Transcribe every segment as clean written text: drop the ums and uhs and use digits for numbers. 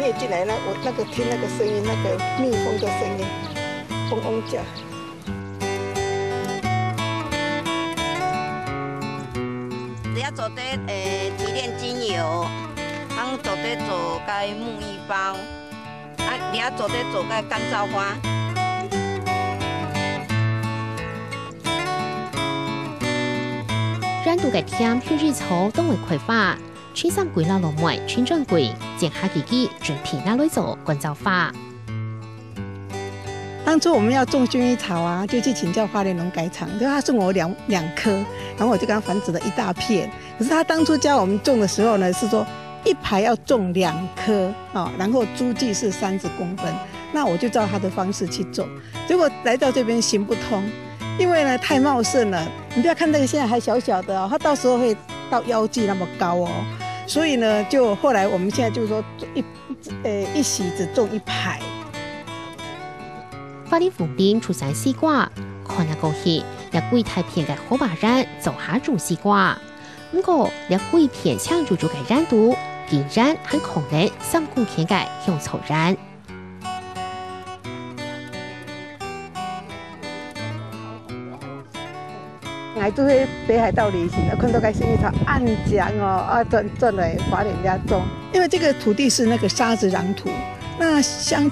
夜进来，我那个听那个声音，那个蜜蜂的声音，嗡嗡叫。你要做的提炼精油，咱做的做个沐浴包，你要做的做个干燥花。染度嘅添薰衣草都会开花，穿衫柜啦落梅穿专柜，剪下几支准皮那类做干燥花。当初我们要种薰衣草啊，就去请教花莲农改场，就他送我两颗，然后我就跟他繁殖了一大片。可是他当初教我们种的时候呢，是说一排要种2颗啊，然后株距是30公分。那我就照他的方式去种，结果来到这边行不通，因为呢太茂盛了。你不要看这个现在还小小的哦，它到时候会到腰际那么高哦。所以呢，就后来我们现在就是说一席只种1排。花莲凤林出产西瓜，看那个戏，也贵太片嘅好把人做下种西瓜。不过，也贵片抢住嘅染度，竟然很恐人3公顷嘅香草染。来做迄北海道旅行的，看到个薰衣草暗浆哦，转来花莲家种，因为这个土地是那个沙子壤土。那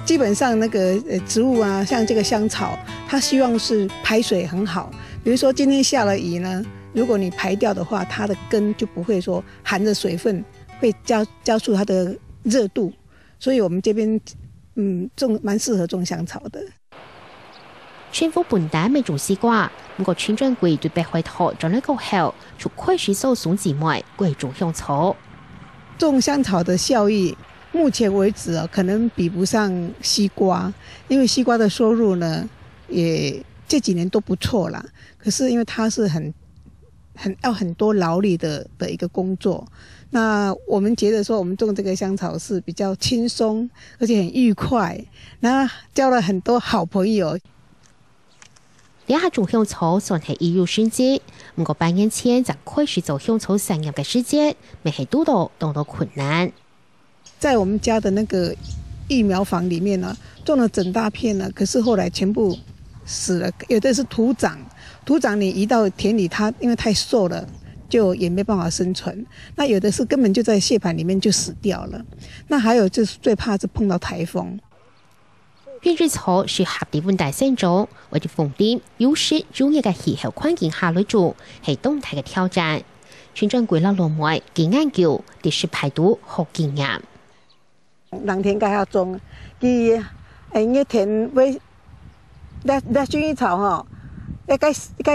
基本上那个植物啊，像这个香草，它希望是排水很好。比如说今天下了雨呢，如果你排掉的话，它的根就不会说含着水分，会加速它的热度。所以我们这边蛮适合种香草的。政府本地未種西瓜，不過村長貴對北海道種了個後，就開始受損姊妹貴種香草。種香草的效益，目前為止可能比不上西瓜，因為西瓜的收入呢，也這幾年都不錯啦。可是因為它是要很多勞力的一個工作，那我們覺得說我們種這個香草是比較輕鬆，而且很愉快，然後交了很多好朋友。呢下種香草算係易如升級，不過半年前就開始做香草產業嘅時節，未係多到困難。在我們家的那個育苗房裡面呢，種了整大片呢，可是後來全部死了。有的是土長你移到田裡，它因為太瘦了，就也沒辦法生存。那有的是根本就在蟹盤裡面就死掉了。那還有就是最怕是碰到颱風。薰衣草是合地溫帶生長，為咗鳳林優勢專業嘅氣候環境下嚟做，係動態嘅挑戰。村長貴啦落梅嘅研究，啲是排毒好經驗。人田該要種，佢個田為薰衣草吼，該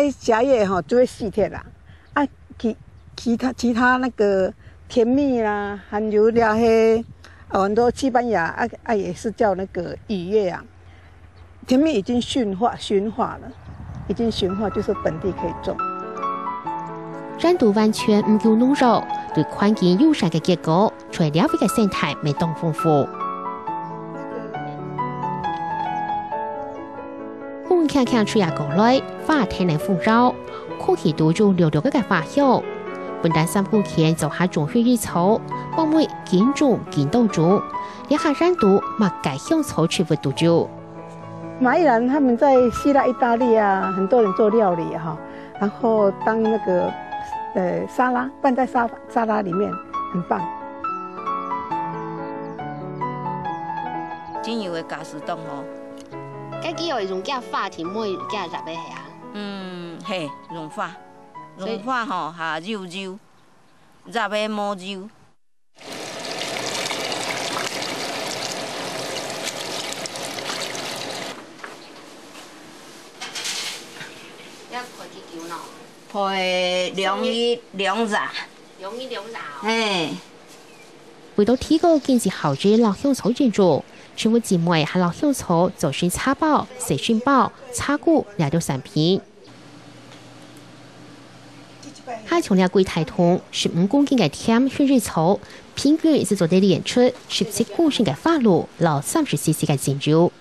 下葉吼就會死掉啦。啊，其他那個甜蜜啦，還有了迄。很多西班牙也是叫那个雨葉啊，甜蜜已經馴化了，已經馴化，就是本地可以種。染度完全唔夠濃柔，對環境友善嘅結構，除了解嘅生態未當豐富。風輕吹下過來，花田嚟豐繞，空氣都有溜溜嘅花香。本地3公頃就下種薰衣草，幫妹見種見到種，一下染度麥改香草全部都做。馬依蘭他們在希臘、意大利啊，很多人做料理哈，然後當那個沙拉，拌在沙拉裡面，很棒。精油的加濕凍哦，嗰啲又用加花田妹加入嘅係啊？係用花。用花吼下揉，入去磨揉。要開幾久呢？開2日。嘿。為到提高經濟效益，落香草建築，全部姊妹係落香草做成茶包、細菌包、茶菇兩道產品。還從了櫃台桶15公斤嘅甜薰衣草，平均是做得煉出17公升嘅花露，落30 cc 嘅精油。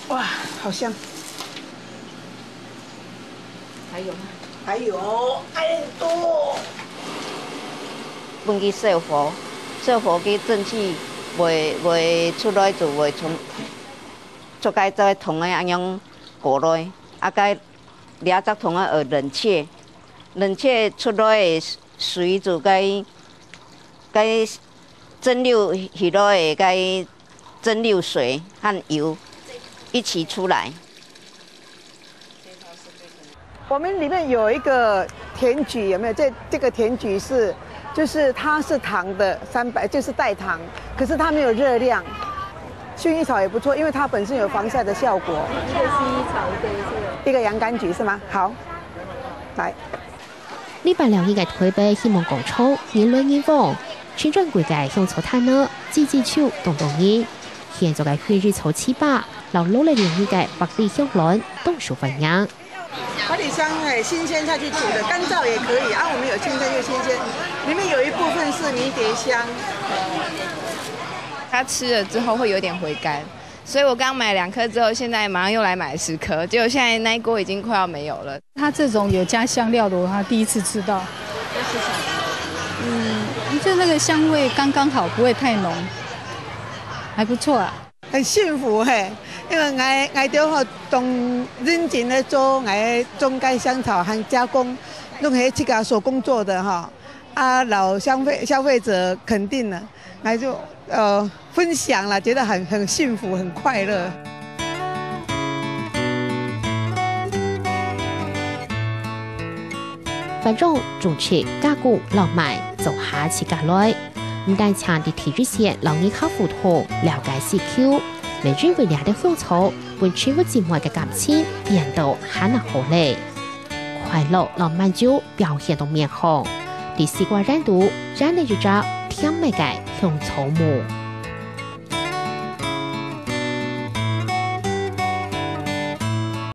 哇，好香！還有嗎？還有，很多。本去燒火，燒火給蒸汽袂出来就袂从，做该再同个安样过来，啊该俩则同个冷却，冷却出来的水就该蒸馏许多的该蒸馏水和油一起出来。我们里面有一个甜菊，有没有？这个甜菊就是它是糖的300，就是代糖，可是它没有热量。薰衣草也不错，因为它本身有防晒的效果。一个薰衣草，一个洋甘菊是吗？好，来。礼拜6日嘅台北希望廣場人來人往，旋轉櫃嘅香草攤呢，枝枝草動動煙，現在嘅薰衣草7把，留落嚟連日嘅百里香蘭都數分樣。百里香新鮮下去煮的，乾燥也可以啊。我們有新鮮又新鮮，裡面有一部分是迷迭香。它吃了之後會有點回甘，所以我剛買2顆之後，現在馬上又來買10顆，結果現在那一鍋已經快要沒有了。它這種有加香料的，我還第一次吃到。就那個香味剛剛好，不會太濃，還不錯啊。很幸福嘿，因為我哋好動認真的做，我種介香草和加工，用迄自家手工做的哈，啊，老消費者肯定了，我就分享了，覺得很幸福，很快樂。反正種出加工浪漫就下次隔來，唔但強啲體育線留意考糊塗，了解 CQ， 每日為倆的香草，本全部節目嘅感情變到很好咧，快樂浪漫就表現到面紅，第4個人度，人哋就找甜美嘅香草木。